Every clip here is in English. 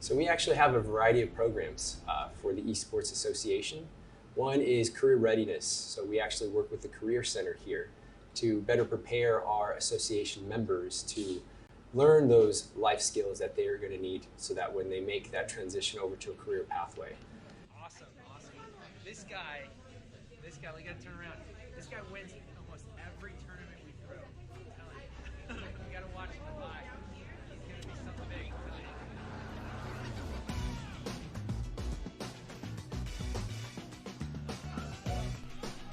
So we actually have a variety of programs for the Esports Association. One is career readiness. So we actually work with the Career Center here to better prepare our association members to learn those life skills that they are going to need so that when they make that transition over to a career pathway. Awesome, awesome. This guy, we gotta turn around. This guy wins almost every tournament we throw. I'm telling you. We gotta watch him live. He's gonna be something big.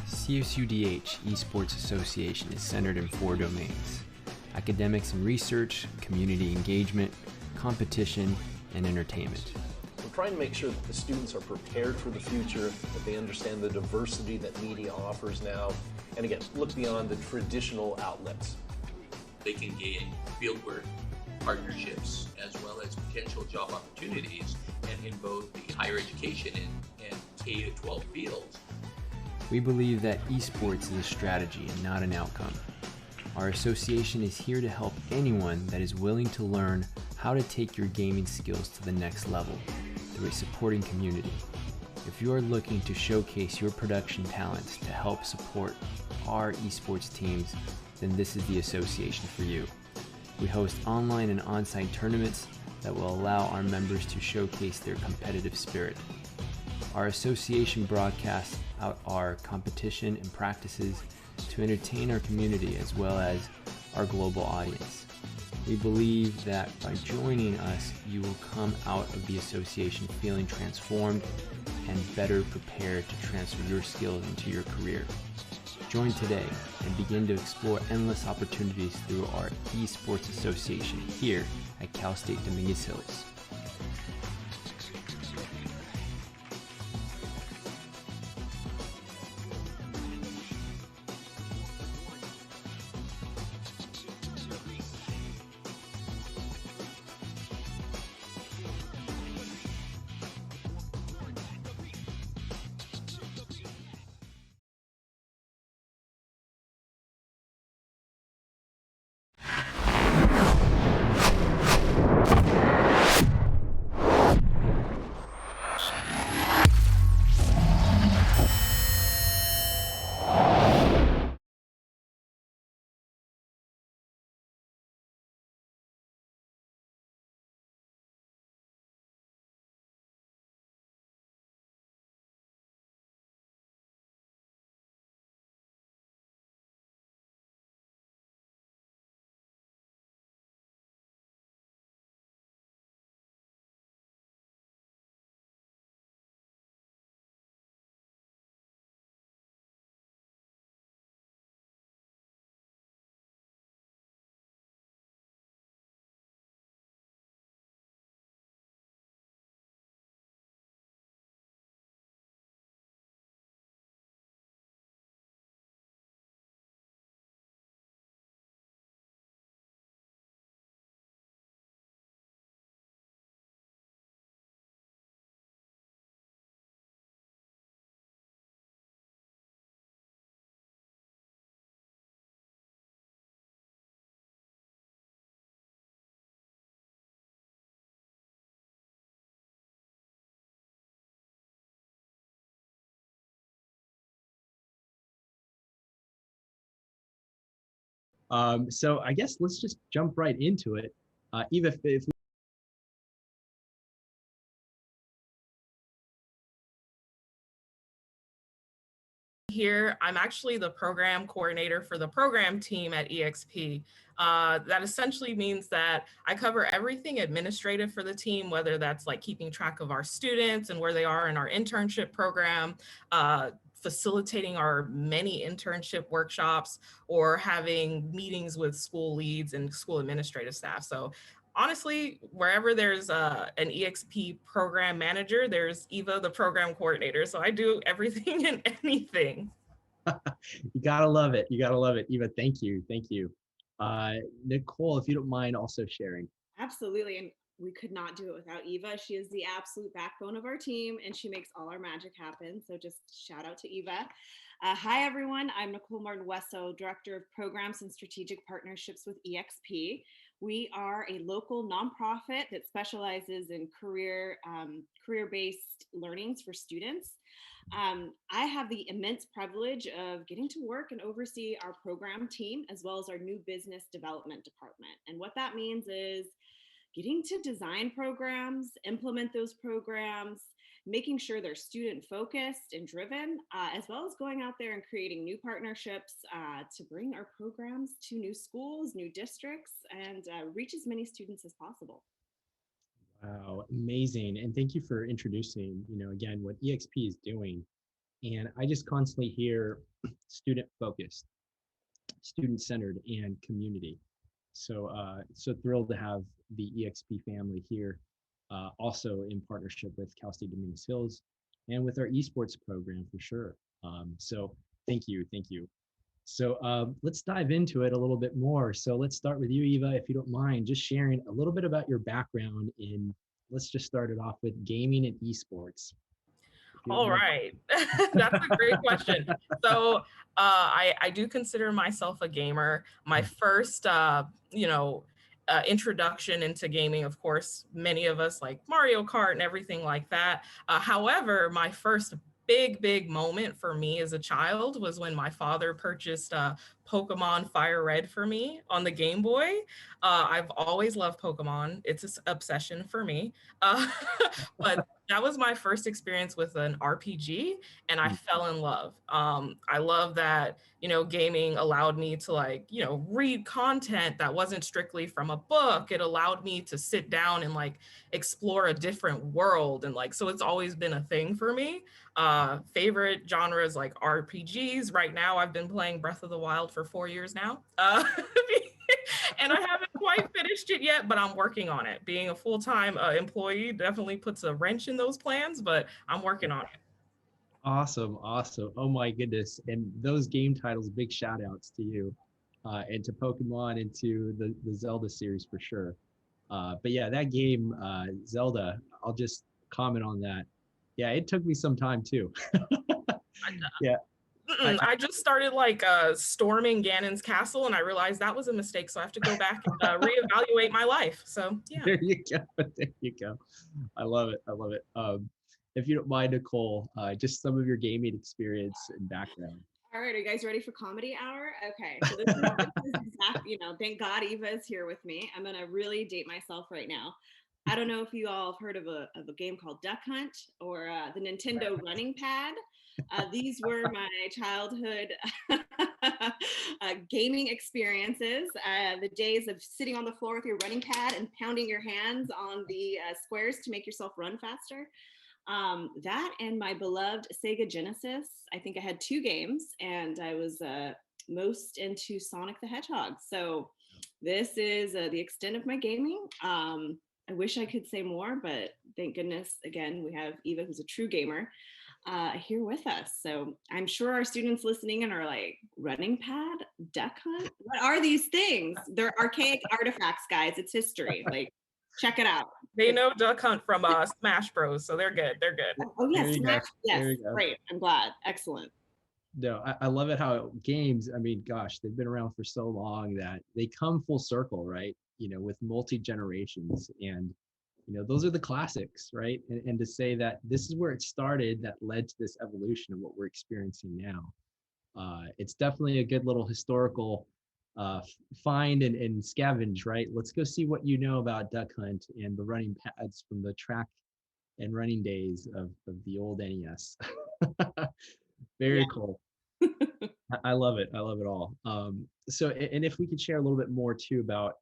CSUDH Esports Association is centered in 4 domains: academics and research, community engagement, competition, and entertainment. We're trying to make sure that the students are prepared for the future, that they understand the diversity that media offers now, and again, look beyond the traditional outlets. They can gain fieldwork, partnerships, as well as potential job opportunities and in both the higher education and K-12 fields. We believe that esports is a strategy and not an outcome. Our association is here to help anyone that is willing to learn how to take your gaming skills to the next level through a supporting community. If you are looking to showcase your production talents to help support our esports teams, then this is the association for you. We host online and on-site tournaments that will allow our members to showcase their competitive spirit. Our association broadcasts out our competition and practices to entertain our community as well as our global audience. We believe that by joining us, you will come out of the association feeling transformed and better prepared to transfer your skills into your career. Join today and begin to explore endless opportunities through our Esports Association here at Cal State Dominguez Hills. So I guess let's just jump right into it. Eva, if Here, I'm actually the program coordinator for the program team at EXP. That essentially means that I cover everything administrative for the team, whether that's like keeping track of our students and where they are in our internship program, facilitating our many internship workshops, or having meetings with school leads and school administrative staff. So honestly, wherever there's an EXP program manager, there's Eva, the program coordinator. So I do everything and anything. you gotta love it, you gotta love it. Eva, thank you, thank you. Nicole, if you don't mind also sharing. Absolutely. And we could not do it without Eva. She is the absolute backbone of our team and she makes all our magic happen. So just shout out to Eva. Hi, everyone. I'm Nicole Martin Wesso, Director of Programs and Strategic Partnerships with EXP. We are a local nonprofit that specializes in career-based learnings for students. I have the immense privilege of getting to work and oversee our program team, as well as our new business development department. And what that means is getting to design programs, implement those programs, making sure they're student focused and driven, as well as going out there and creating new partnerships to bring our programs to new schools, new districts, and reach as many students as possible. Wow, amazing. And thank you for introducing, again, what EXP is doing. And I just constantly hear student focused, student centered, and community. So, so thrilled to have the EXP family here, also in partnership with Cal State Dominguez Hills and with our esports program for sure. So thank you. So let's dive into it a little bit more. So let's start with you, Eva, if you don't mind, just sharing a little bit about your background in, let's just start it off with gaming and esports. All right. That's a great question. So I do consider myself a gamer. My first, introduction into gaming, of course, many of us like Mario Kart and everything like that. However, my first big moment for me as a child was when my father purchased Pokemon Fire Red for me on the Game Boy. I've always loved Pokemon. It's an obsession for me. But that was my first experience with an RPG, and I fell in love. I love that, gaming allowed me to read content that wasn't strictly from a book. It allowed me to sit down and explore a different world. And so it's always been a thing for me. Favorite genres like RPGs. Right now, I've been playing Breath of the Wild for 4 years now. And I haven't quite finished it yet, but I'm working on it. Being a full-time employee definitely puts a wrench in those plans, but I'm working on it. Awesome. Oh my goodness. And those game titles, big shout outs to you and to Pokemon and to the Zelda series for sure. But yeah, that game, Zelda, I'll just comment on that. Yeah, it took me some time too. Yeah. I just started storming Ganon's castle, and I realized that was a mistake. So I have to go back and reevaluate my life. So yeah. There you go. I love it. If you don't mind, Nicole, just some of your gaming experience and background. All right, are you guys ready for comedy hour? Okay, so this is exactly, thank God Eva is here with me. I'm gonna really date myself right now. I don't know if you all have heard of a game called Duck Hunt or the Nintendo running pad. These were my childhood gaming experiences. The days of sitting on the floor with your running pad and pounding your hands on the squares to make yourself run faster. That and my beloved Sega Genesis. I think I had 2 games, and I was most into Sonic the Hedgehog. So this is the extent of my gaming. I wish I could say more, but thank goodness, again, we have Eva, who's a true gamer, here with us. So I'm sure our students listening and are like, running pad, duck hunt? What are these things? They're archaic artifacts, guys. It's history. Check it out. They know Duck Hunt from Smash Bros, so they're good. Oh yes, Smash. Yes, great. I'm glad. Excellent. No, I love it how games, I mean, gosh, they've been around for so long that they come full circle, right? With multi-generations, and those are the classics, right? And to say that this is where it started that led to this evolution of what we're experiencing now. It's definitely a good little historical find and scavenge, right? Let's go see what you know about Duck Hunt and the running pads from the track and running days of the old NES. Very cool. I love it. I love it all. So, and if we could share a little bit more too about,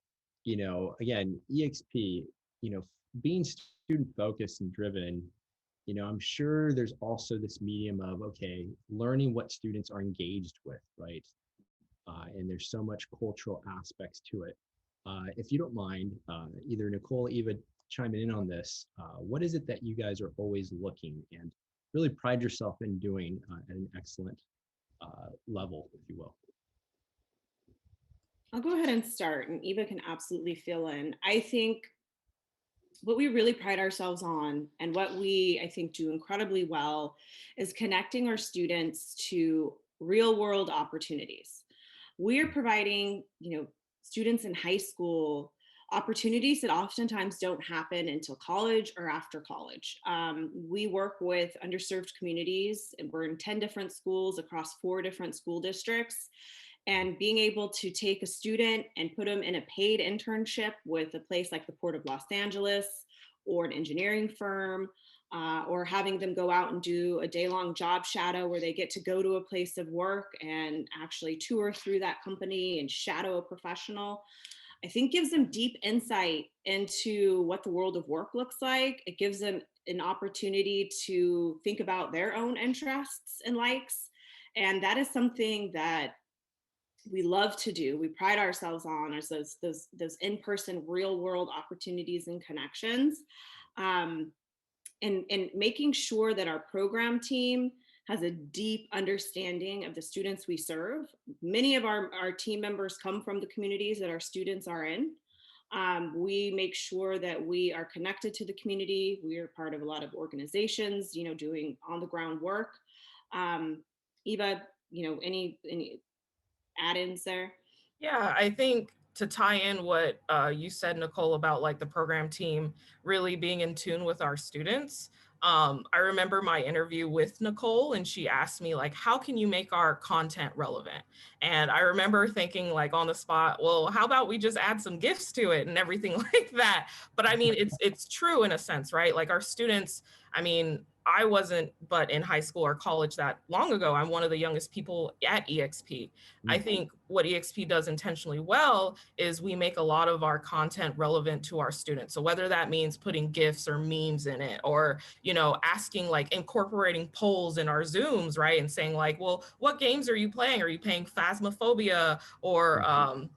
again, EXP, being student focused and driven, I'm sure there's also this medium of, okay, learning what students are engaged with, right? And there's so much cultural aspects to it. If you don't mind, either Nicole or Eva chiming in on this, what is it that you guys are always looking and really pride yourself in doing at an excellent level, if you will? I'll go ahead and start, and Eva can absolutely fill in. I think what we really pride ourselves on, and what we, I think, do incredibly well, is connecting our students to real world opportunities. We're providing, students in high school opportunities that oftentimes don't happen until college or after college. We work with underserved communities, and we're in 10 different schools across 4 different school districts. And being able to take a student and put them in a paid internship with a place like the Port of Los Angeles or an engineering firm, or having them go out and do a day-long job shadow where they get to go to a place of work and actually tour through that company and shadow a professional, I think gives them deep insight into what the world of work looks like. It gives them an opportunity to think about their own interests and likes. And that is something that we love to do. We pride ourselves on as those in-person real world opportunities and connections. And making sure that our program team has a deep understanding of the students we serve. Many of our team members come from the communities that our students are in. We make sure that we are connected to the community. We are part of a lot of organizations, doing on the ground work. Eva, any add-ins there? Yeah, I think to tie in what you said, Nicole, about like the program team really being in tune with our students. I remember my interview with Nicole, and she asked me like, how can you make our content relevant? And I remember thinking like on the spot, well, how about we just add some gifts to it and everything like that? But I mean, it's true in a sense, right? Like our students, I mean, I wasn't but in high school or college that long ago. I'm one of the youngest people at EXP. I think what EXP does intentionally well is we make a lot of our content relevant to our students. So whether that means putting GIFs or memes in it, or, asking like incorporating polls in our Zooms, right? And saying like, well, what games are you playing? Are you playing Phasmophobia or,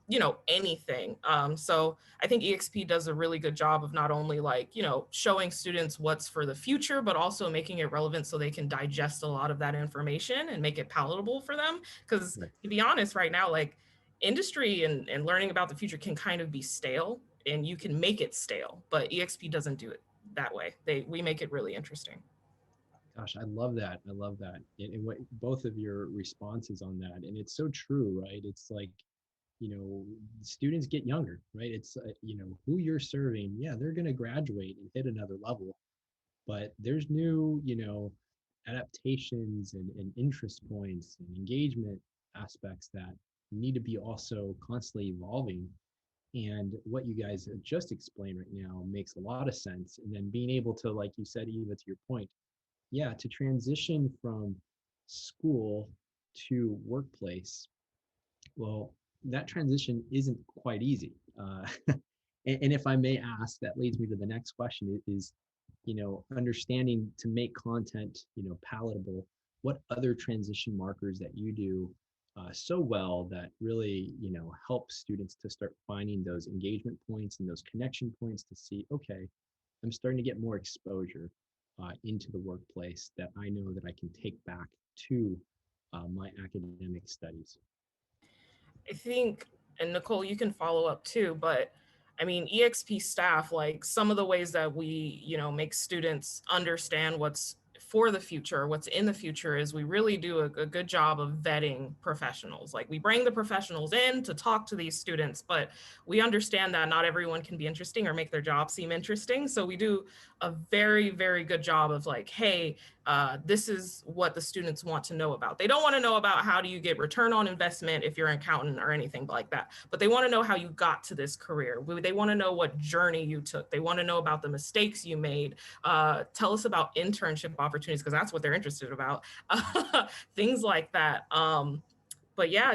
anything? So I think EXP does a really good job of not only like, showing students what's for the future, but also making it relevant so they can digest a lot of that information and make it palatable for them. Because to be honest, right now, like industry and learning about the future can kind of be stale, and you can make it stale, but EXP doesn't do it that way. We make it really interesting. Gosh, I love that. I love that. And what both of your responses on that, and it's so true, right? It's like, students get younger, right? It's, who you're serving, yeah, they're going to graduate and hit another level, but there's new, adaptations and interest points and engagement aspects that need to be also constantly evolving. And what you guys have just explained right now makes a lot of sense. And then being able to, like you said, Eva, to your point, yeah, to transition from school to workplace, well, that transition isn't quite easy. And if I may ask, that leads me to the next question is, understanding to make content, palatable, what other transition markers that you do so well that really, help students to start finding those engagement points and those connection points to see, okay, I'm starting to get more exposure into the workplace that I know that I can take back to my academic studies. I think, and Nicole, you can follow up too, but I mean, EXP staff, like some of the ways that we, make students understand what's for the future, what's in the future, is we really do a good job of vetting professionals. Like we bring the professionals in to talk to these students, but we understand that not everyone can be interesting or make their job seem interesting. So we do a very, very good job of like, hey, this is what the students want to know about. They don't want to know about how do you get return on investment if you're an accountant or anything like that, but they want to know how you got to this career. They want to know what journey you took. They want to know about the mistakes you made. Tell us about internship opportunities, because that's what they're interested about. Things like that. But yeah,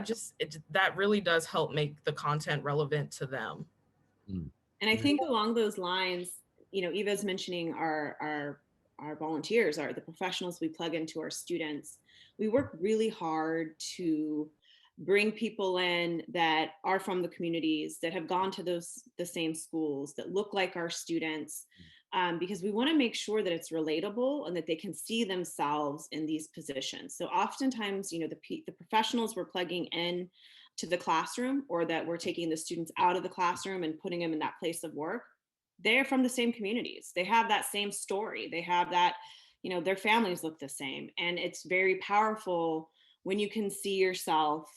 that really does help make the content relevant to them. And I think along those lines, Eva's mentioning our volunteers, the professionals we plug into our students. We work really hard to bring people in that are from the communities, that have gone to the same schools, that look like our students, because we want to make sure that it's relatable and that they can see themselves in these positions. So oftentimes, the professionals we're plugging in to the classroom, or that we're taking the students out of the classroom and putting them in that place of work, they're from the same communities. They have that same story. They have that, their families look the same. And it's very powerful when you can see yourself,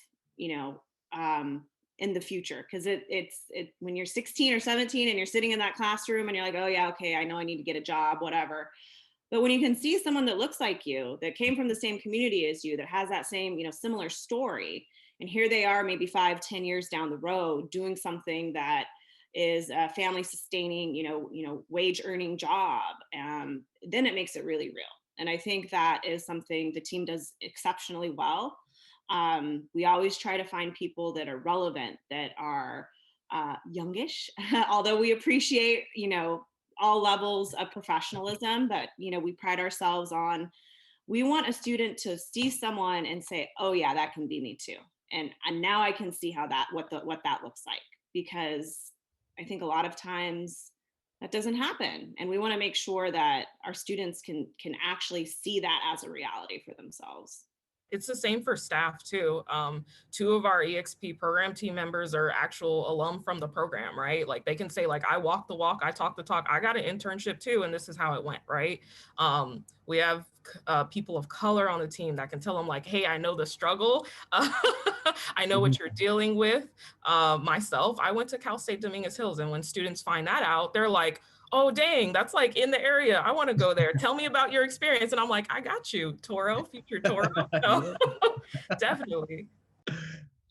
in the future. Because it's when you're 16 or 17 and you're sitting in that classroom and you're like, oh yeah, okay, I know I need to get a job, whatever. But when you can see someone that looks like you, that came from the same community as you, that has that same, similar story, and here they are maybe 5-10 years down the road doing something that is a family sustaining, wage earning job, then it makes it really real. And I think that is something the team does exceptionally well. We always try to find people that are relevant, that are youngish, although we appreciate, all levels of professionalism, but, we pride ourselves on, we want a student to see someone and say, oh yeah, that can be me too. And now I can see how what that looks like, because I think a lot of times that doesn't happen. And we want to make sure that our students can actually see that as a reality for themselves. It's the same for staff too. 2 of our EXP program team members are actual alum from the program, right? Like they can say like, I walk the walk, I talk the talk, I got an internship too, and this is how it went, right? We have people of color on the team that can tell them like, hey, I know the struggle. I know what you're dealing with. Myself, I went to Cal State Dominguez Hills, and when students find that out, they're like, oh, dang, that's like in the area. I want to go there. Tell me about your experience. And I'm like, I got you, Toro, future Toro. So, definitely.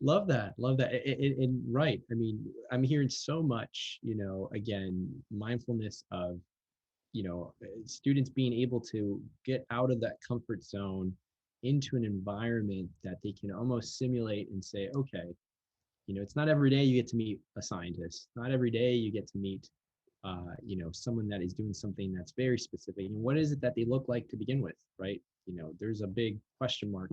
Love that. And right. I mean, I'm hearing so much, again, mindfulness of, students being able to get out of that comfort zone into an environment that they can almost simulate and say, okay, it's not every day you get to meet a scientist. Not every day you get to meet someone that is doing something that's very specific. And what is it that they look like to begin with, right? There's a big question mark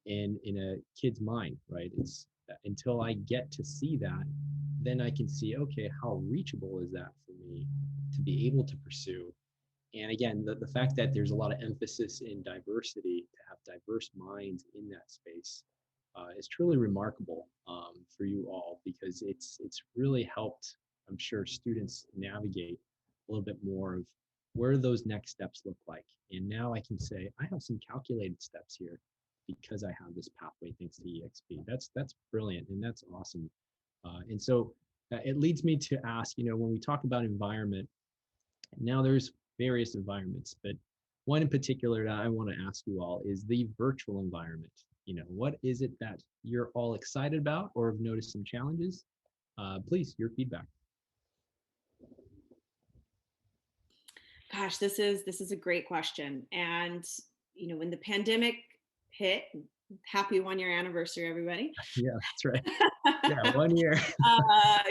in a kid's mind, right? It's until I get to see that, then I can see, okay, how reachable is that for me to be able to pursue? And again, the fact that there's a lot of emphasis in diversity, to have diverse minds in that space, is truly remarkable for you all, because it's really helped, I'm sure, students navigate a little bit more of where those next steps look like. And now I can say, I have some calculated steps here because I have this pathway thanks to EXP. That's brilliant, and that's awesome. And so it leads me to ask, when we talk about environment, now there's various environments, but one in particular that I want to ask you all is the virtual environment. What is it that you're all excited about or have noticed some challenges? Please, your feedback. Gosh, this is a great question. And, when the pandemic hit, happy 1-year anniversary, everybody. Yeah, that's right. Yeah, 1 year. I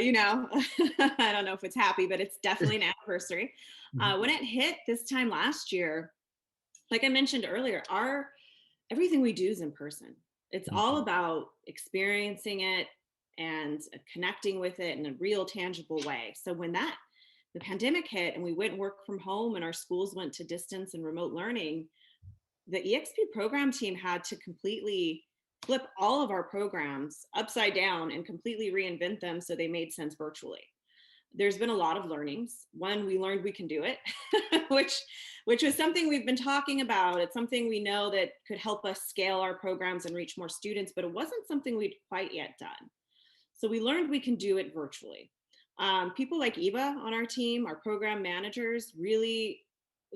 don't know if it's happy, but it's definitely an anniversary. When it hit this time last year, like I mentioned earlier, everything we do is in person. It's all about experiencing it and connecting with it in a real tangible way. So when the pandemic hit and we went work from home and our schools went to distance and remote learning, the EXP program team had to completely flip all of our programs upside down and completely reinvent them so they made sense virtually. There's been a lot of learnings. One, we learned we can do it, which was something we've been talking about. It's something we know that could help us scale our programs and reach more students, but it wasn't something we'd quite yet done. So we learned we can do it virtually. People like Eva on our team, our program managers, really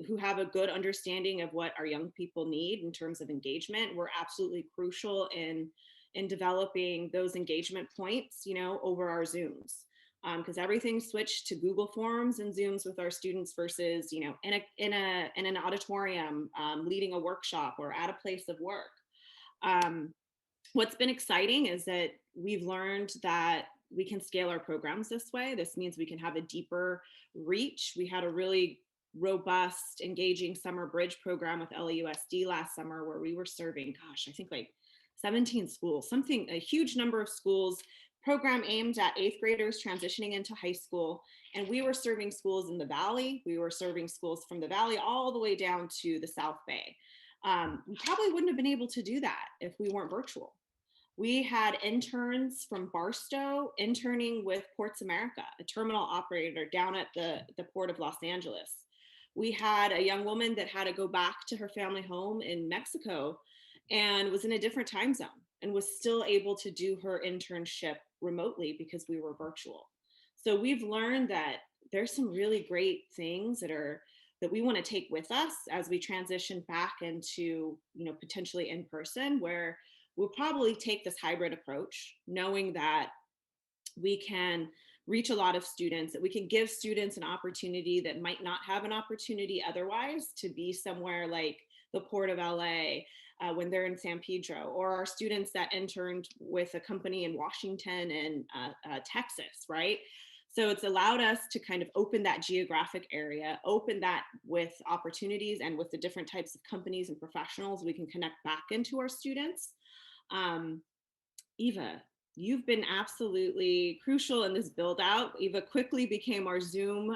who have a good understanding of what our young people need in terms of engagement, were absolutely crucial in developing those engagement points, over our Zooms. Because everything switched to Google Forms and Zooms with our students versus, in an auditorium, leading a workshop or at a place of work. What's been exciting is that we've learned that we can scale our programs this way. This means we can have a deeper reach. We had a really robust, engaging summer bridge program with LAUSD last summer where we were serving, I think like 17 schools, a huge number of schools. Program aimed at 8th graders transitioning into high school. And we were serving schools in the Valley. We were serving schools from the Valley all the way down to the South Bay. We probably wouldn't have been able to do that if we weren't virtual. We had interns from Barstow interning with Ports America, a terminal operator down at the Port of Los Angeles. We had a young woman that had to go back to her family home in Mexico and was in a different time zone and was still able to do her internship remotely because we were virtual. So we've learned that there's some really great things that we want to take with us as we transition back into, potentially in person, where we'll probably take this hybrid approach, knowing that we can reach a lot of students, that we can give students an opportunity that might not have an opportunity otherwise to be somewhere like the Port of LA when they're in San Pedro, or our students that interned with a company in Washington and Texas, right? So it's allowed us to kind of open that geographic area, open that with opportunities and with the different types of companies and professionals we can connect back into our students. Eva, you've been absolutely crucial in this build out. Eva quickly became our Zoom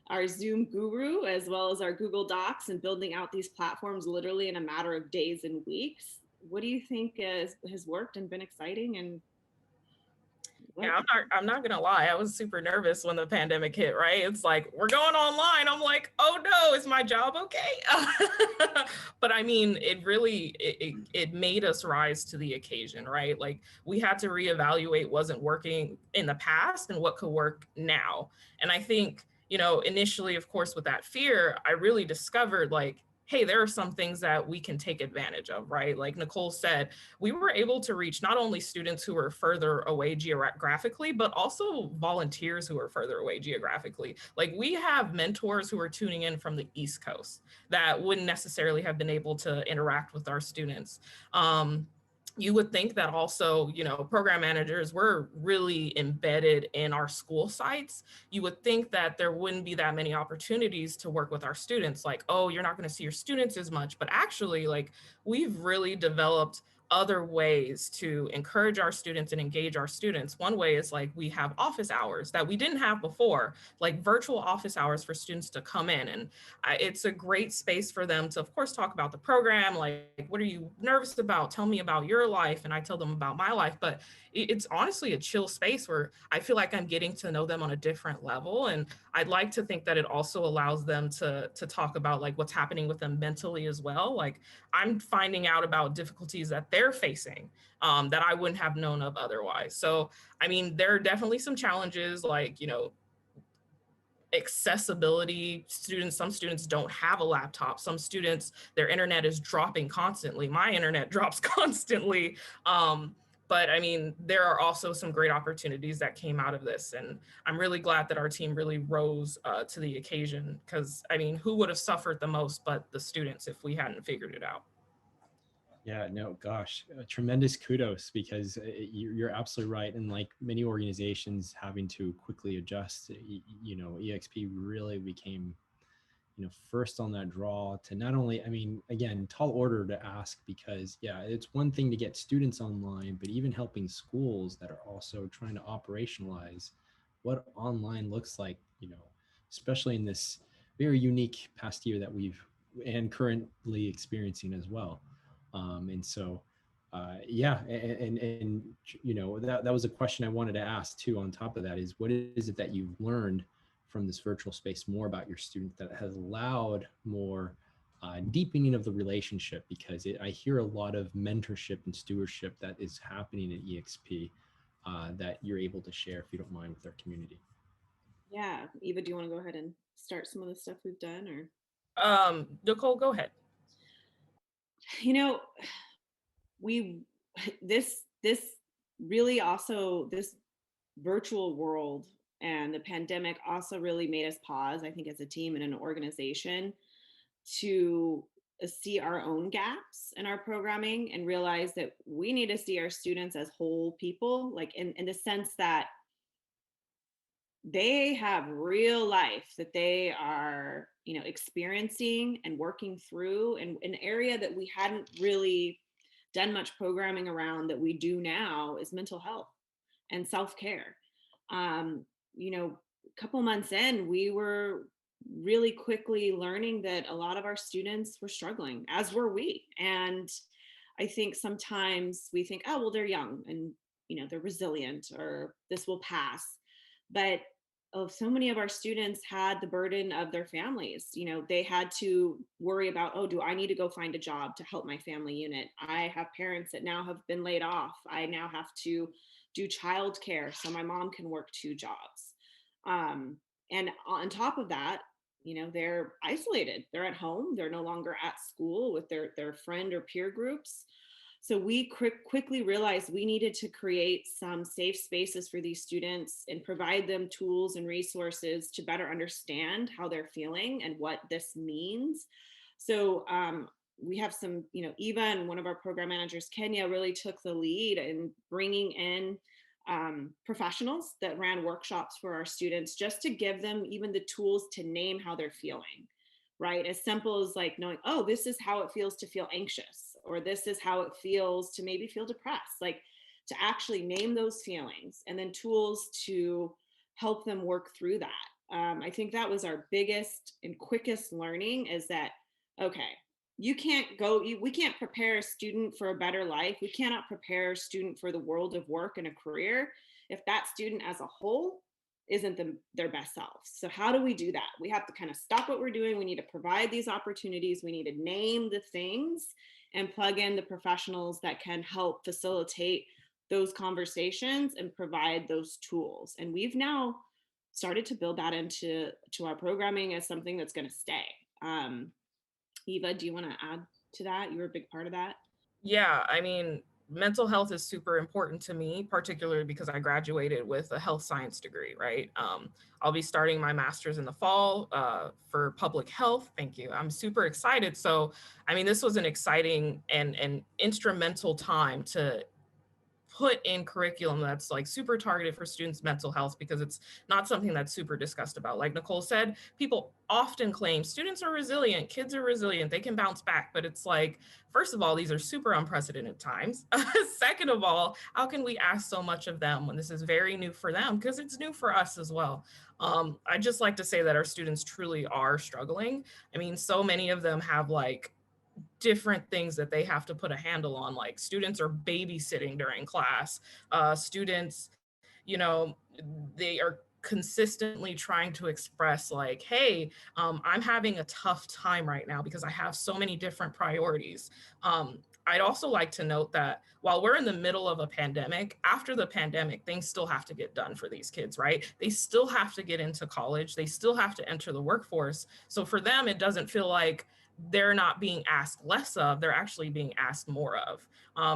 guru, as well as our Google Docs, and building out these platforms literally in a matter of days and weeks. What do you think has worked and been exciting? And yeah, I'm not gonna lie. I was super nervous when the pandemic hit, right? It's like, we're going online. I'm like, oh no, is my job okay? But I mean, it made us rise to the occasion, right? Like, we had to reevaluate wasn't working in the past and what could work now. And I think, initially, of course, with that fear, I really discovered, like, hey, there are some things that we can take advantage of, right? Like Nicole said, we were able to reach not only students who were further away geographically, but also volunteers who are further away geographically. Like, we have mentors who are tuning in from the East Coast that wouldn't necessarily have been able to interact with our students. You would think that also, program managers were really embedded in our school sites. You would think that there wouldn't be that many opportunities to work with our students. Like, oh, you're not going to see your students as much. But actually, like, we've really developed other ways to encourage our students and engage our students. One way is, like, we have office hours that we didn't have before, like virtual office hours for students to come in. And it's a great space for them to, of course, talk about the program. Like, what are you nervous about? Tell me about your life. And I tell them about my life. But it's honestly a chill space where I feel like I'm getting to know them on a different level. And I'd like to think that it also allows them to talk about, like, what's happening with them mentally as well. Like, I'm finding out about difficulties that they're facing that I wouldn't have known of otherwise. So, I mean, there are definitely some challenges, like, accessibility. Some students don't have a laptop. Some students, their internet is dropping constantly. My internet drops constantly. But I mean, there are also some great opportunities that came out of this. And I'm really glad that our team really rose to the occasion, because I mean, who would have suffered the most but the students if we hadn't figured it out? Yeah, no, gosh, tremendous kudos, because you're absolutely right. And like many organizations having to quickly adjust, EXP really became, first on that draw to not only, I mean, again, tall order to ask, because yeah, it's one thing to get students online, but even helping schools that are also trying to operationalize what online looks like, especially in this very unique past year that we've and currently experiencing as well. And so, yeah, and that was a question I wanted to ask too. On top of that, is what is it that you've learned from this virtual space more about your student that has allowed more deepening of the relationship? Because I hear a lot of mentorship and stewardship that is happening at EXP that you're able to share, if you don't mind, with our community. Yeah, Eva, do you want to go ahead and start some of the stuff we've done, or? Nicole, go ahead. This really also, this virtual world and the pandemic also really made us pause, I think, as a team and an organization, to see our own gaps in our programming and realize that we need to see our students as whole people, like in the sense that they have real life that they are, experiencing and working through, and an area that we hadn't really done much programming around that we do now is mental health and self-care. A couple months in, we were really quickly learning that a lot of our students were struggling, as were we. And I think sometimes we think, oh, well, they're young and, they're resilient, or this will pass. But so many of our students had the burden of their families. They had to worry about, oh, do I need to go find a job to help my family unit? I have parents that now have been laid off. I now have to do childcare so my mom can work 2 jobs. And on top of that, you know, they're isolated. They're at home. They're no longer at school with their friend or peer groups. So we quickly realized we needed to create some safe spaces for these students and provide them tools and resources to better understand how they're feeling and what this means. So we have some, you know, Eva and one of our program managers, Kenya, really took the lead in bringing in professionals that ran workshops for our students just to give them even the tools to name how they're feeling, right? As simple as like knowing, oh, this is how it feels to feel anxious, or this is how it feels to maybe feel depressed, like to actually name those feelings, and then tools to help them work through that. I think that was our biggest and quickest learning, is that, okay, we can't prepare a student for a better life. We cannot prepare a student for the world of work and a career if that student as a whole isn't their best selves. So how do we do that? We have to kind of stop what we're doing. We need to provide these opportunities. We need to name the things and plug in the professionals that can help facilitate those conversations and provide those tools. And we've now started to build that into our programming as something that's going to stay. Eva, do you want to add to that? You were a big part of that. Yeah, I mean, mental health is super important to me, particularly because I graduated with a health science degree, right? I'll be starting my master's in the fall for public health. Thank you. I'm super excited. So, I mean, this was an exciting and instrumental time to put in curriculum that's like super targeted for students' mental health, because it's not something that's super discussed about. Like Nicole said, people often claim students are resilient, kids are resilient, they can bounce back. But it's like, first of all, these are super unprecedented times. Second of all, how can we ask so much of them when this is very new for them? Because it's new for us as well. I just like to say that our students truly are struggling. I mean, so many of them have like different things that they have to put a handle on. Like students are babysitting during class. Students, you know, they are consistently trying to express like, hey, I'm having a tough time right now because I have so many different priorities. I'd also like to note that while we're in the middle of a pandemic, after the pandemic, things still have to get done for these kids, right? They still have to get into college. They still have to enter the workforce. So for them, it doesn't feel like they're not being asked less of, they're actually being asked more of.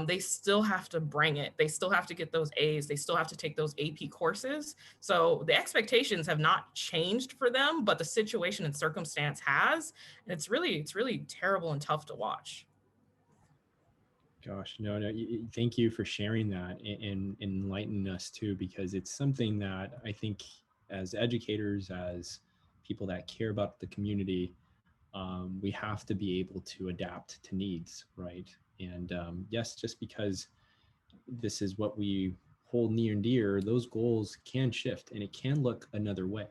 They still have to bring it. They still have to get those A's. They still have to take those AP courses. So the expectations have not changed for them, but the situation and circumstance has. And it's really terrible and tough to watch. Gosh, no, thank you for sharing that and enlightening us too, because it's something that I think as educators, as people that care about the community, we have to be able to adapt to needs, right? And yes, just because this is what we hold near and dear, those goals can shift and it can look another way.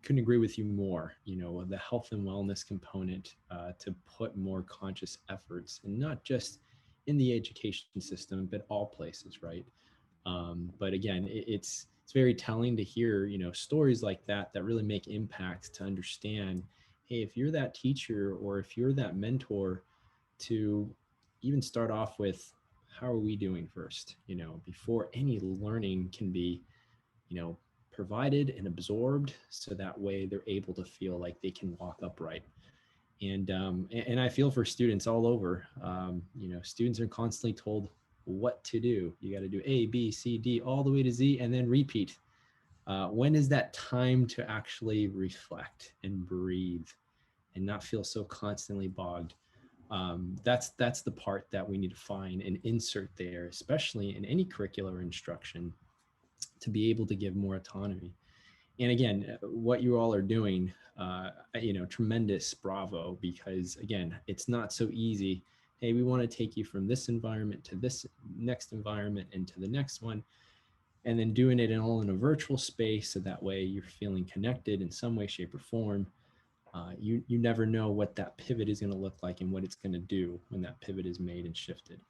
Couldn't agree with you more. You know, the health and wellness component, to put more conscious efforts, and not just in the education system, but all places, right? But again, it's very telling to hear, you know, stories like that really make impacts, to understand, hey, if you're that teacher or if you're that mentor, to even start off with, how are we doing first, you know, before any learning can be, you know, provided and absorbed, so that way they're able to feel like they can walk upright. And I feel for students all over. You know, students are constantly told what to do. You got to do A, B, C, D, all the way to Z, and then repeat. When is that time to actually reflect and breathe and not feel so constantly bogged? That's the part that we need to find and insert there, especially in any curricular instruction, to be able to give more autonomy. And again, what you all are doing, you know, tremendous bravo, because again, it's not so easy. Hey, we want to take you from this environment to this next environment and to the next one, and then doing it all in a virtual space, so that way you're feeling connected in some way, shape, or form. You never know what that pivot is going to look like and what it's going to do when that pivot is made and shifted.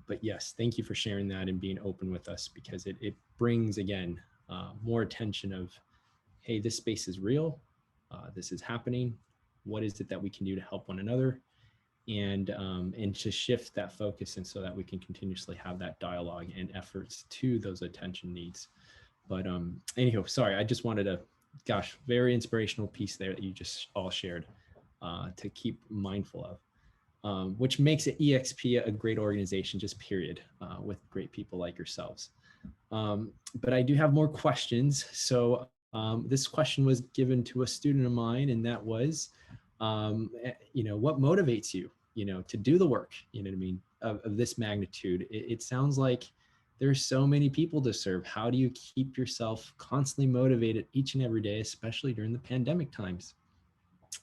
But yes, thank you for sharing that and being open with us, because it brings, again, more attention of, hey, this space is real. This is happening. What is it that we can do to help one another? and to shift that focus, and so that we can continuously have that dialogue and efforts to those attention needs. But anyhow, sorry, I just wanted to, gosh, very inspirational piece there that you just all shared to keep mindful of, which makes it EXP a great organization, just period, with great people like yourselves. But I do have more questions. So this question was given to a student of mine, and that was, what motivates you, to do the work, you know what I mean, of this magnitude? It sounds like there's so many people to serve. How do you keep yourself constantly motivated each and every day, especially during the pandemic times?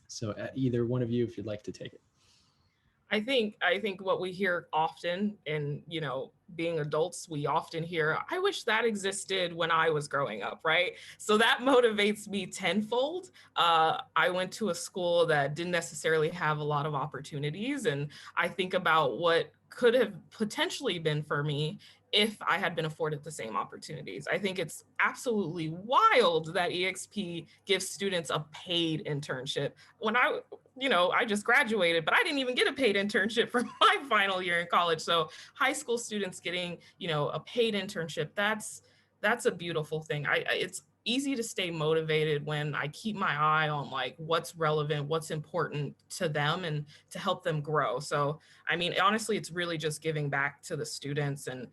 So either one of you, if you'd like to take it. I think what we hear often, and being adults, we often hear, I wish that existed when I was growing up, right? So that motivates me tenfold. I went to a school that didn't necessarily have a lot of opportunities, and I think about what could have potentially been for me if I had been afforded the same opportunities. I think it's absolutely wild that EXP gives students a paid internship. When I just graduated, but I didn't even get a paid internship for my final year in college. So high school students getting, a paid internship, that's a beautiful thing. It's easy to stay motivated when I keep my eye on like what's relevant, what's important to them, and to help them grow. So, I mean, honestly, it's really just giving back to the students and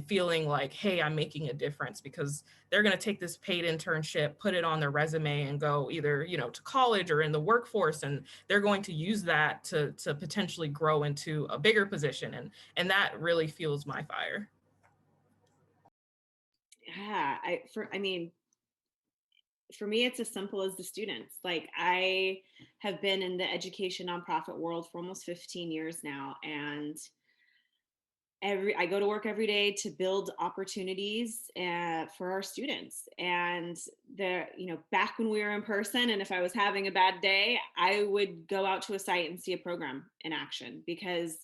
feeling like, hey, I'm making a difference, because they're going to take this paid internship, put it on their resume, and go either, to college or in the workforce. And they're going to use that to potentially grow into a bigger position. And that really fuels my fire. Yeah, for me, it's as simple as the students. Like, I have been in the education nonprofit world for almost 15 years now, and I go to work every day to build opportunities for our students. And back when we were in person, and if I was having a bad day, I would go out to a site and see a program in action, because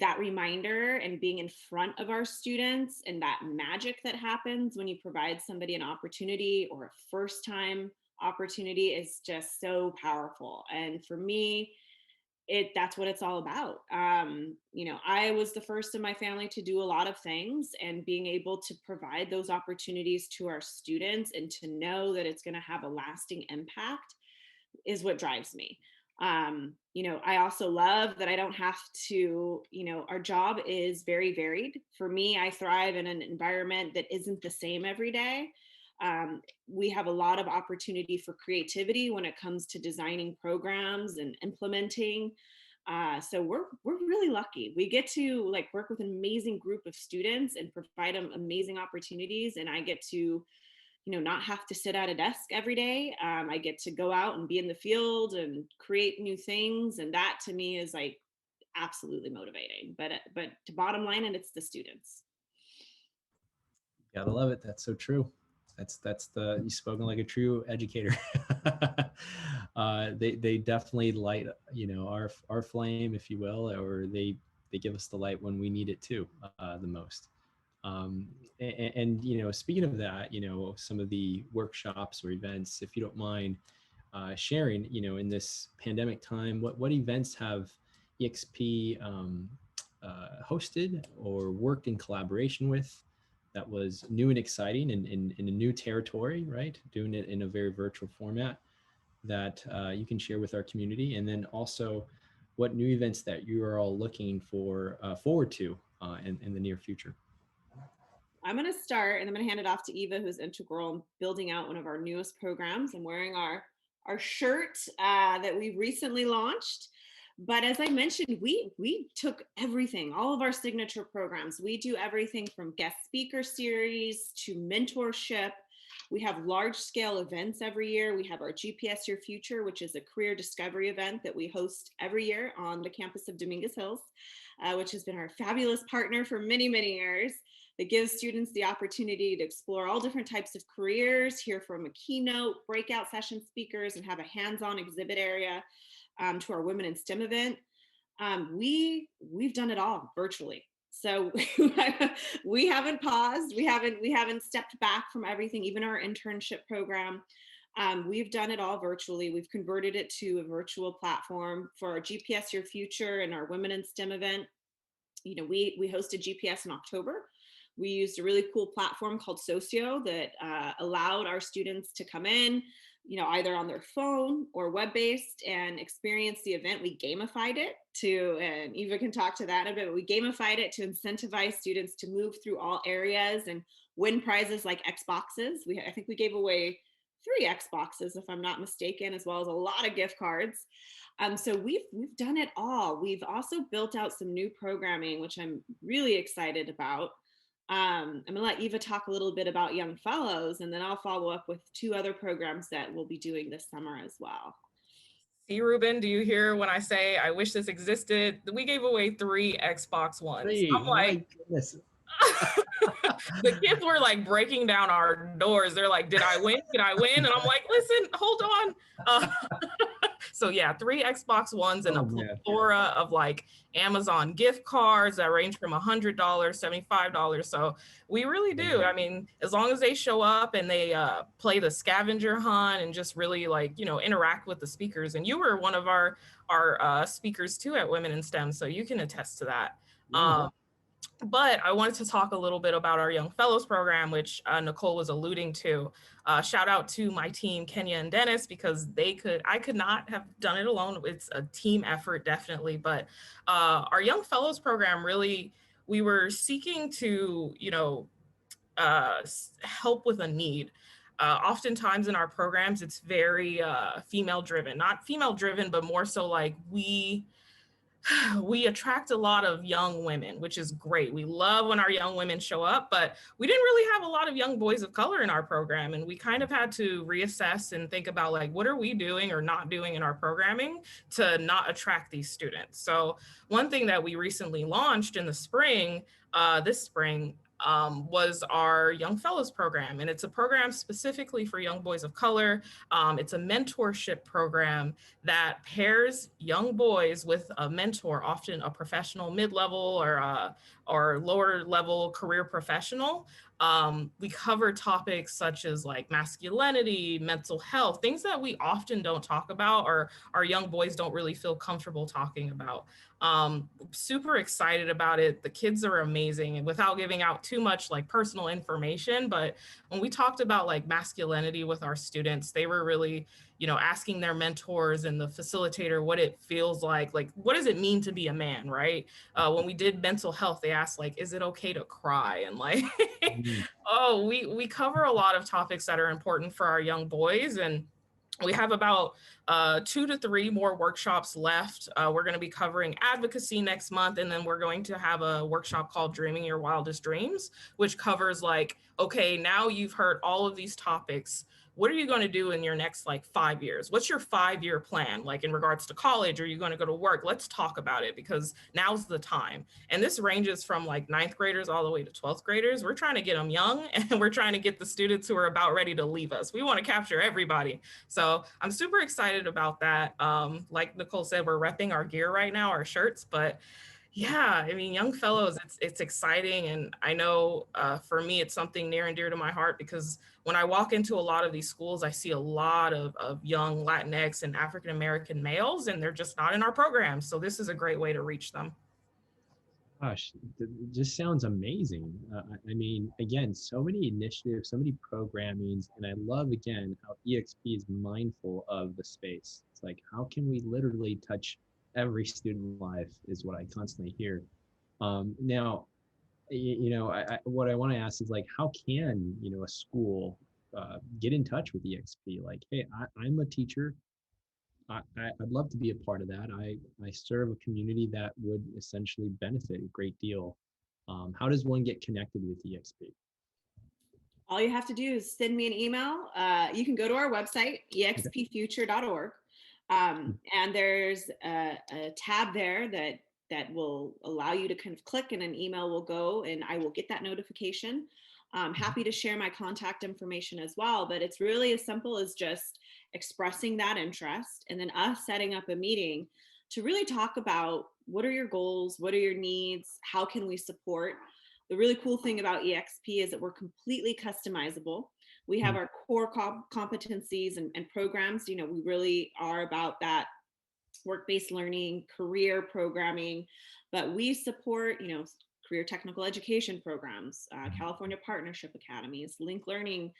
that reminder and being in front of our students, and that magic that happens when you provide somebody an opportunity or a first time opportunity, is just so powerful. And for me, that's what it's all about. I was the first in my family to do a lot of things, and being able to provide those opportunities to our students and to know that it's going to have a lasting impact is what drives me. I also love that I don't have to, our job is very varied. For me, I thrive in an environment that isn't the same every day. We have a lot of opportunity for creativity when it comes to designing programs and implementing. So we're really lucky. We get to work with an amazing group of students and provide them amazing opportunities. And I get to, not have to sit at a desk every day. I get to go out and be in the field and create new things. And that to me is absolutely motivating. But to bottom line, and it's the students. Gotta love it. That's so true. You've spoken like a true educator. They definitely light, our flame, if you will, or they give us the light when we need it too, the most. And speaking of that, some of the workshops or events, if you don't mind sharing, in this pandemic time, what events have EXP hosted or worked in collaboration with that was new and exciting and in a new territory, right? Doing it in a very virtual format that you can share with our community. And then also what new events that you are all looking forward to in the near future. I'm going to start, and I'm going to hand it off to Eva, who's integral in building out one of our newest programs. I'm wearing our shirt that we recently launched. But as I mentioned, we took everything, all of our signature programs. We do everything from guest speaker series to mentorship. We have large scale events every year. We have our GPS Your Future, which is a career discovery event that we host every year on the campus of Dominguez Hills, which has been our fabulous partner for many, many years. That gives students the opportunity to explore all different types of careers, hear from a keynote, breakout session speakers, and have a hands-on exhibit area to our Women in STEM event. We've done it all virtually. So we haven't paused. We haven't stepped back from everything, even our internship program. We've done it all virtually. We've converted it to a virtual platform for our GPS Your Future and our Women in STEM event. We hosted GPS in October. We used a really cool platform called Socio that allowed our students to come in, either on their phone or web-based and experience the event. We gamified it and Eva can talk to that a bit, but we gamified it to incentivize students to move through all areas and win prizes like Xboxes. I think we gave away 3 Xboxes, if I'm not mistaken, as well as a lot of gift cards. So we've done it all. We've also built out some new programming, which I'm really excited about. I'm gonna let Eva talk a little bit about Young Fellows, and then I'll follow up with 2 other programs that we'll be doing this summer as well. See, Ruben, do you hear when I say I wish this existed? We gave away 3 Xbox Ones. 3, I'm like, my goodness. the kids were like breaking down our doors. They're like, did I win? Did I win? And I'm like, listen, hold on. So yeah, 3 Xbox Ones and a plethora of like Amazon gift cards that range from $100, $75. So we really do. I mean, as long as they show up and they play the scavenger hunt and just really like, interact with the speakers. And you were one of our speakers too at Women in STEM, so you can attest to that. But I wanted to talk a little bit about our Young Fellows program, which Nicole was alluding to. Shout out to my team, Kenya and Dennis, because I could not have done it alone. It's a team effort, definitely. But our Young Fellows program, really, we were seeking to, help with a need. Oftentimes in our programs, it's very female driven, not female driven, but more so like we attract a lot of young women, which is great. We love when our young women show up, but we didn't really have a lot of young boys of color in our program. And we kind of had to reassess and think about like, what are we doing or not doing in our programming to not attract these students? So one thing that we recently launched in the spring, this spring, was our Young Fellows program. And it's a program specifically for young boys of color. It's a mentorship program that pairs young boys with a mentor, often a professional mid-level or lower level career professional. We cover topics such as like masculinity, mental health, things that we often don't talk about or our young boys don't really feel comfortable talking about. Super excited about it. The kids are amazing, and without giving out too much like personal information, but when we talked about like masculinity with our students, they were really, asking their mentors and the facilitator what it feels like what does it mean to be a man, right? When we did mental health, they asked like, is it okay to cry? And like, we cover a lot of topics that are important for our young boys, and we have about 2 to 3 more workshops left. We're going to be covering advocacy next month, and then we're going to have a workshop called Dreaming Your Wildest Dreams, which covers like, okay, now you've heard all of these topics. What are you going to do in your next like 5 years? What's your 5-year plan? Like in regards to college, are you going to go to work? Let's talk about it because now's the time. And this ranges from like 9th graders all the way to 12th graders. We're trying to get them young, and we're trying to get the students who are about ready to leave us. We want to capture everybody. So I'm super excited about that. Like Nicole said, we're repping our gear right now, our shirts, but yeah, I mean, Young Fellows, it's exciting. And I know for me, it's something near and dear to my heart because when I walk into a lot of these schools, I see a lot of young Latinx and African-American males, and they're just not in our program. So this is a great way to reach them. Gosh, it just sounds amazing. I mean, again, so many initiatives, so many programmings, and I love, again, how EXP is mindful of the space. It's like, how can we literally touch every student life is what I constantly hear. Now, what I want to ask is like, how can, a school get in touch with EXP? Like, hey, I'm a teacher. I'd love to be a part of that. I serve a community that would essentially benefit a great deal. How does one get connected with EXP? All you have to do is send me an email. You can go to our website, expfuture.org. And there's a tab there that will allow you to kind of click, and an email will go, and I will get that notification. I'm happy to share my contact information as well, but it's really as simple as just expressing that interest and then us setting up a meeting to really talk about what are your goals, what are your needs, how can we support. The really cool thing about EXP is that we're completely customizable. We have our core competencies and programs. You know, we really are about that work-based learning, career programming, but we support, you know, career technical education programs, California Partnership Academies, link learning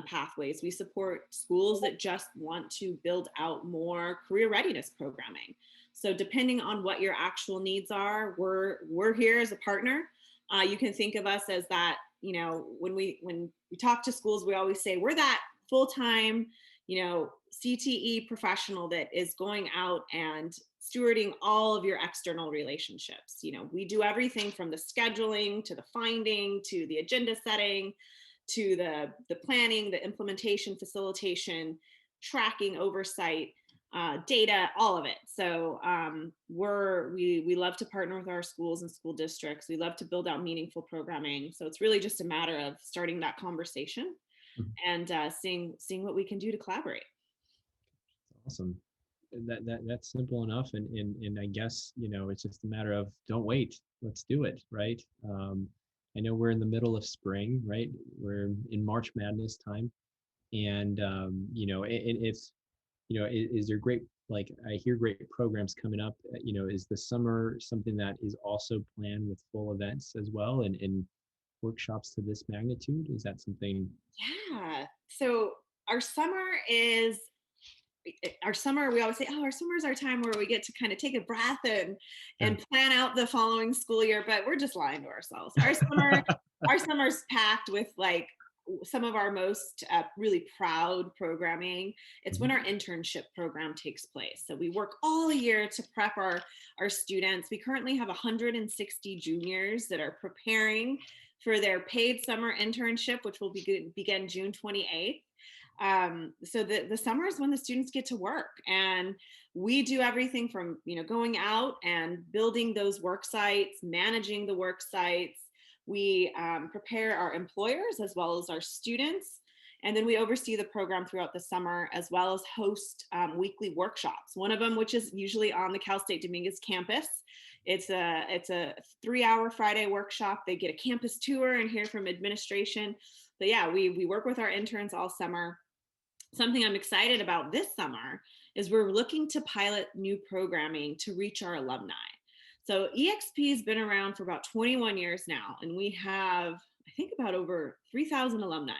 pathways. We support schools that just want to build out more career readiness programming. So depending on what your actual needs are, we're here as a partner. You can think of us as that, you know, when we talk to schools, we always say we're that full-time, you know, CTE professional that is going out and stewarding all of your external relationships. You know, we do everything from the scheduling to the finding to the agenda setting to the planning, the implementation, facilitation, tracking, oversight, data, all of it. So we love to partner with our schools and school districts. We love to build out meaningful programming. So it's really just a matter of starting that conversation and seeing what we can do to collaborate. Awesome. That's simple enough. And I guess, you know, it's just a matter of don't wait, let's do it. Right. I know we're in the middle of spring, right? We're in March Madness time. And, you know, it's, you know, is there great, like I hear great programs coming up, you know, is the summer something that is also planned with full events as well and workshops to this magnitude? Is that something? Yeah. So our summer, we always say, oh, our summer is our time where we get to kind of take a breath and plan out the following school year, but we're just lying to ourselves. Our summer's packed with like some of our most really proud programming. It's when our internship program takes place. So we work all year to prep our students. We currently have 160 juniors that are preparing for their paid summer internship, which will begin June 28th. So the summer is when the students get to work, and we do everything from, you know, going out and building those work sites, managing the work sites. We prepare our employers as well as our students, and then we oversee the program throughout the summer as well as host weekly workshops. One of them, which is usually on the Cal State Dominguez campus. It's a 3-hour Friday workshop. They get a campus tour and hear from administration. But yeah, we work with our interns all summer. Something I'm excited about this summer is we're looking to pilot new programming to reach our alumni. So EXP has been around for about 21 years now, and we have, I think, about over 3,000 alumni.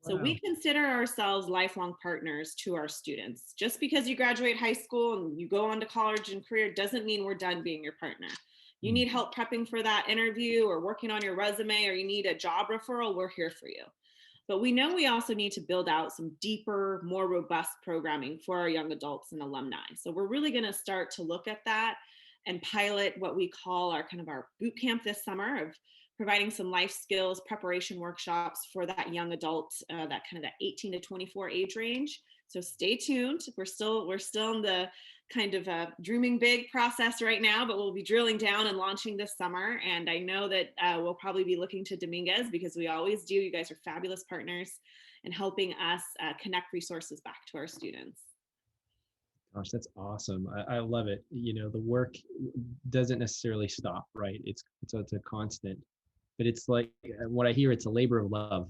So we consider ourselves lifelong partners to our students. Just because you graduate high school and you go on to college and career doesn't mean we're done being your partner. You need help prepping for that interview or working on your resume, or you need a job referral, we're here for you. But we know we also need to build out some deeper, more robust programming for our young adults and alumni. So we're really going to start to look at that and pilot what we call our boot camp this summer of providing some life skills preparation workshops for that young adult, that 18 to 24 age range. So stay tuned. We're still in the kind of dreaming big process right now, but we'll be drilling down and launching this summer. And I know that we'll probably be looking to Dominguez, because we always do. You guys are fabulous partners in helping us connect resources back to our students. Gosh, that's awesome. I love it. You know, the work doesn't necessarily stop, right? It's a constant, but it's like what I hear, it's a labor of love.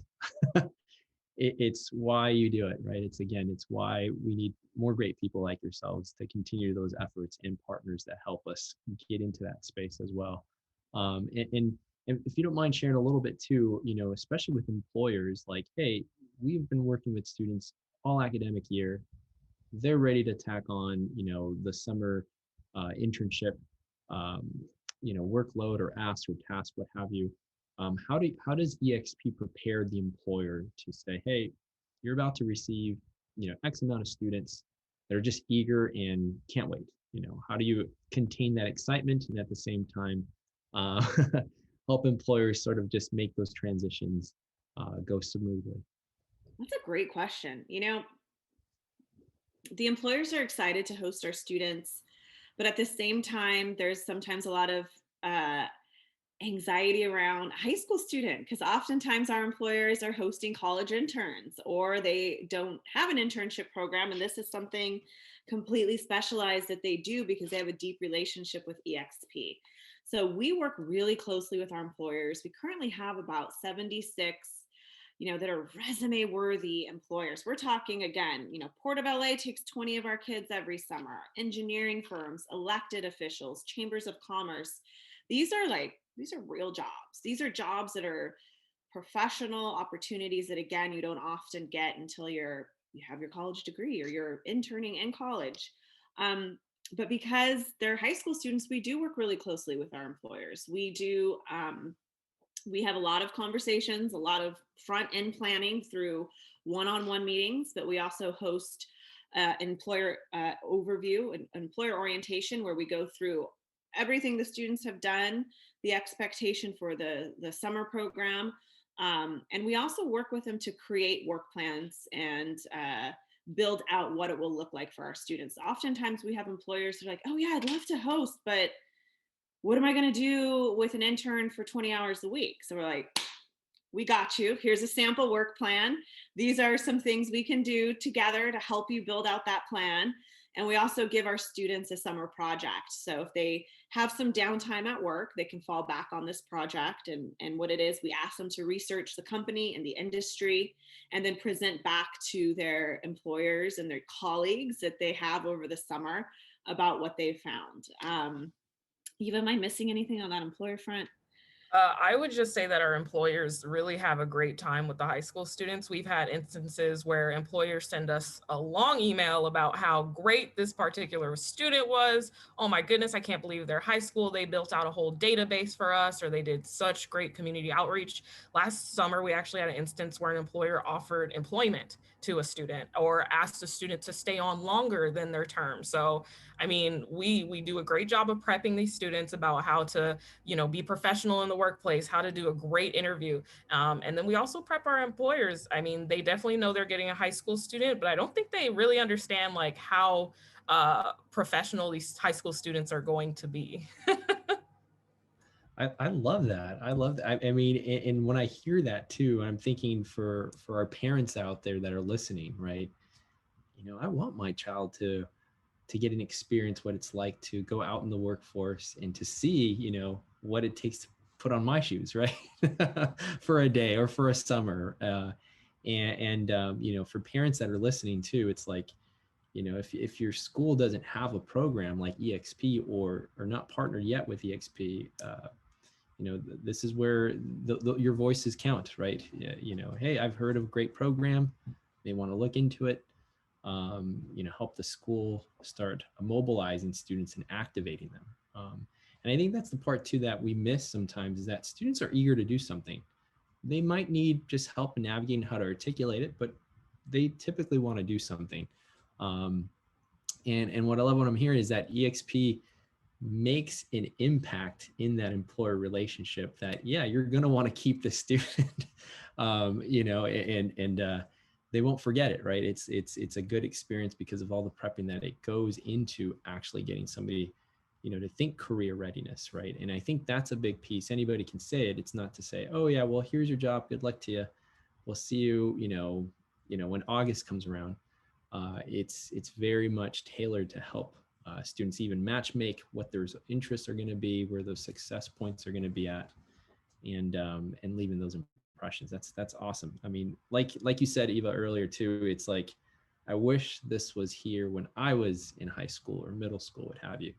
It's why you do it, right? It's why we need more great people like yourselves to continue those efforts and partners that help us get into that space as well. And if you don't mind sharing a little bit too, you know, especially with employers, like, hey, we've been working with students all academic year. They're ready to tack on, you know, the summer internship, you know, workload or asks or tasks, what have you. How does EXP prepare the employer to say, hey, you're about to receive, you know, X amount of students that are just eager and can't wait? You know, how do you contain that excitement and at the same time help employers sort of just make those transitions go smoothly? That's a great question. You know, the employers are excited to host our students, but at the same time, there's sometimes a lot of anxiety around high school student, because oftentimes our employers are hosting college interns or they don't have an internship program. And this is something completely specialized that they do because they have a deep relationship with EXP. So we work really closely with our employers. We currently have about 76 that are resume worthy employers. We're talking again, Port of LA takes 20 of our kids every summer, engineering firms, elected officials, chambers of commerce. These are real jobs. These are jobs that are professional opportunities that, again, you don't often get until you have your college degree or you're interning in college. But because they're high school students, we do work really closely with our employers. We have a lot of conversations, a lot of front end planning through one-on-one meetings, but we also host employer overview and employer orientation, where we go through everything the students have done, the expectation for the summer program. And we also work with them to create work plans and build out what it will look like for our students. Oftentimes we have employers who are like, oh yeah, I'd love to host, but what am I going to do with an intern for 20 hours a week? So we're like, we got you. Here's a sample work plan. These are some things we can do together to help you build out that plan. And we also give our students a summer project. So if they have some downtime at work, they can fall back on this project. And what it is, we ask them to research the company and the industry, and then present back to their employers and their colleagues that they have over the summer about what they've found. Eva, am I missing anything on that employer front? I would just say that our employers really have a great time with the high school students. We've had instances where employers send us a long email about how great this particular student was. Oh my goodness, I can't believe they're high school. They built out a whole database for us, or they did such great community outreach. Last summer, we actually had an instance where an employer offered employment to a student or asked a student to stay on longer than their term. So, I mean, we do a great job of prepping these students about how to, be professional in the workplace, how to do a great interview. And then we also prep our employers. I mean, they definitely know they're getting a high school student, but I don't think they really understand like how professional these high school students are going to be. I love that. I love that. I mean, and when I hear that too, I'm thinking for our parents out there that are listening, right? I want my child to get an experience what it's like to go out in the workforce and to see, what it takes to put on my shoes, right? For a day or for a summer. For parents that are listening too, it's like, if your school doesn't have a program like EXP or not partnered yet with EXP, this is where your voices count, right? Hey, I've heard of a great program. They want to look into it. Help the school start mobilizing students and activating them. And I think that's the part too that we miss sometimes, is that students are eager to do something. They might need just help in navigating how to articulate it, but they typically want to do something. And what I love what I'm hearing is that EXP makes an impact in that employer relationship that, yeah, you're going to want to keep the student, they won't forget it, right? It's a good experience because of all the prepping that it goes into actually getting somebody, to think career readiness, right? And I think that's a big piece. Anybody can say it. It's not to say, oh yeah, well, here's your job. Good luck to you. We'll see you, when August comes around. It's very much tailored to help students even match make what their interests are going to be, where those success points are going to be at, and leaving those impressions. That's awesome. I mean, like you said, Eva, earlier too, it's like, I wish this was here when I was in high school or middle school, what have you,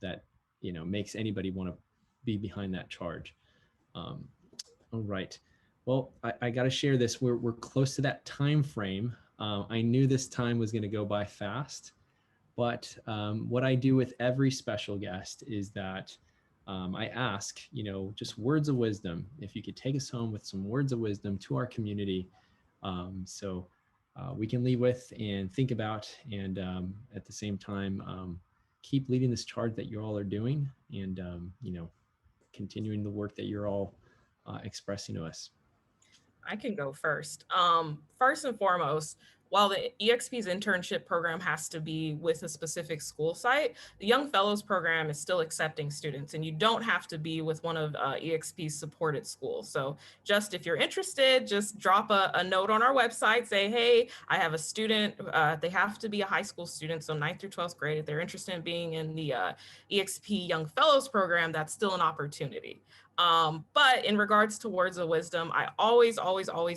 that, makes anybody want to be behind that charge. All right. Well, I got to share this. We're close to that time frame. I knew this time was going to go by fast, but what I do with every special guest is that I ask, just words of wisdom. If you could take us home with some words of wisdom to our community, so we can leave with and think about, and at the same time, keep leading this charge that you all are doing, and continuing the work that you're all expressing to us. I can go first. First and foremost, while the EXP's internship program has to be with a specific school site, the Young Fellows program is still accepting students, and you don't have to be with one of EXP's supported schools. So just if you're interested, just drop a note on our website, say, hey, I have a student. They have to be a high school student, so 9th through 12th grade. If they're interested in being in the EXP Young Fellows program, that's still an opportunity. But in regards to words of wisdom, I always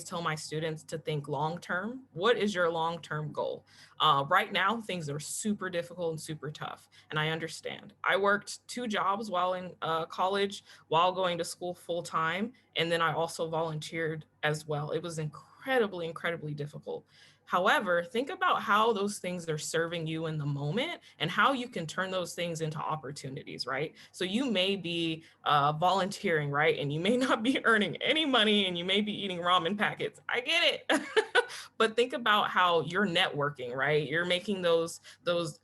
tell my students to think long-term. What is your long-term goal? Right now, things are super difficult and super tough, and I understand. I worked 2 jobs while in college, while going to school full-time, and then I also volunteered as well. It was incredibly difficult. However, think about how those things are serving you in the moment and how you can turn those things into opportunities, right? So you may be volunteering, right? And you may not be earning any money and you may be eating ramen packets. I get it. But think about how you're networking, right? You're making those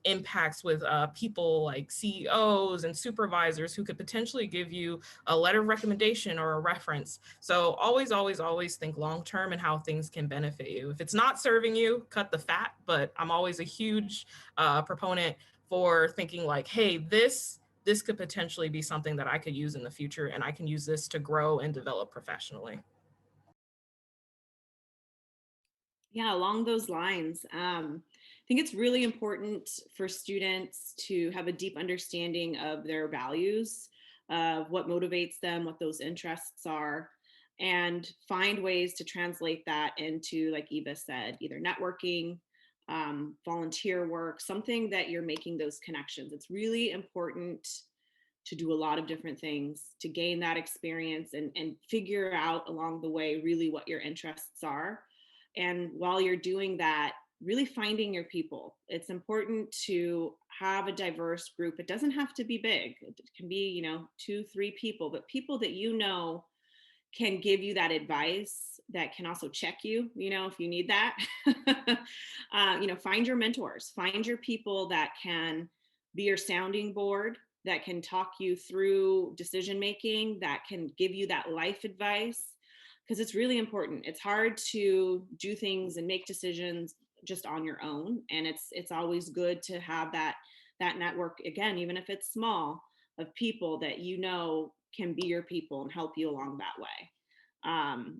impacts with people like CEOs and supervisors who could potentially give you a letter of recommendation or a reference. So always think long term and how things can benefit you. If it's not serving you, cut the fat. But I'm always a huge proponent for thinking like, hey, this could potentially be something that I could use in the future, and I can use this to grow and develop professionally. Yeah, along those lines, I think it's really important for students to have a deep understanding of their values, what motivates them, what those interests are, and find ways to translate that into, like Eva said, either networking, volunteer work, something that you're making those connections. It's really important to do a lot of different things to gain that experience and figure out along the way really what your interests are. And while you're doing that, really finding your people. It's important to have a diverse group. It doesn't have to be big. It can be, 2, 3 people, but people that can give you that advice, that can also check you, if you need that. Find your mentors, find your people that can be your sounding board, that can talk you through decision making, that can give you that life advice, because it's really important. It's hard to do things and make decisions just on your own, and it's always good to have that network, again, even if it's small, of people that can be your people and help you along that way.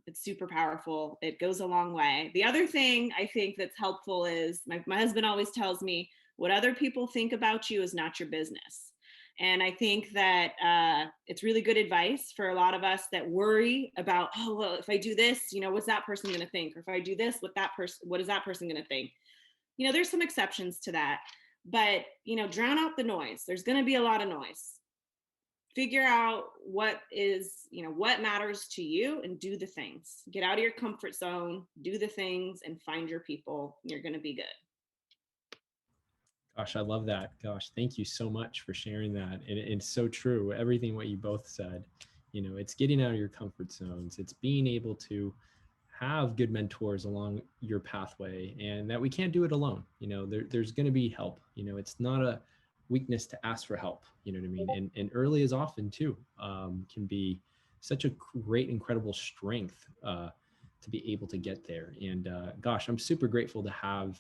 It's super powerful. It goes a long way. The other thing I think that's helpful is my husband always tells me, what other people think about you is not your business. And I think that it's really good advice for a lot of us that worry about, oh, well, if I do this, what's that person going to think? Or if I do this, what is that person going to think? There's some exceptions to that, but, drown out the noise. There's going to be a lot of noise. Figure out what matters to you and do the things. Get out of your comfort zone, do the things, and find your people. You're going to be good. Gosh, I love that. Gosh, thank you so much for sharing that. And it's so true. Everything what you both said, it's getting out of your comfort zones. It's being able to have good mentors along your pathway, and that we can't do it alone. There's going to be help. It's not a weakness to ask for help. You know what I mean? And early is often too, can be such a great, incredible strength to be able to get there. And gosh, I'm super grateful to have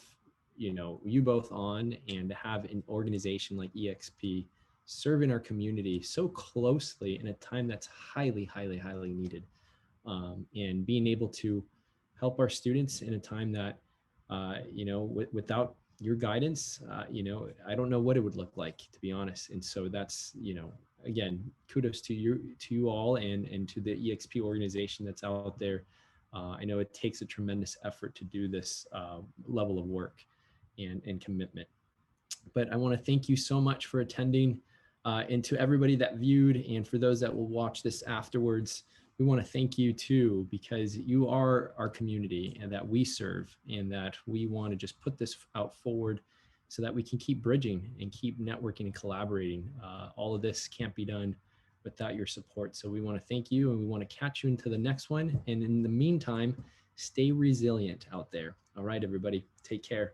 you both on, and to have an organization like EXP serving our community so closely in a time that's highly needed, and being able to help our students in a time that without your guidance, I don't know what it would look like, to be honest. And so that's, again, kudos to you all, and to the EXP organization that's out there. I know it takes a tremendous effort to do this level of work and commitment. But I want to thank you so much for attending, and to everybody that viewed, and for those that will watch this afterwards, we want to thank you too, because you are our community and that we serve, and that we want to just put this out forward so that we can keep bridging and keep networking and collaborating. All of this can't be done without your support. So we want to thank you, and we want to catch you into the next one. And in the meantime, stay resilient out there. All right, everybody, take care.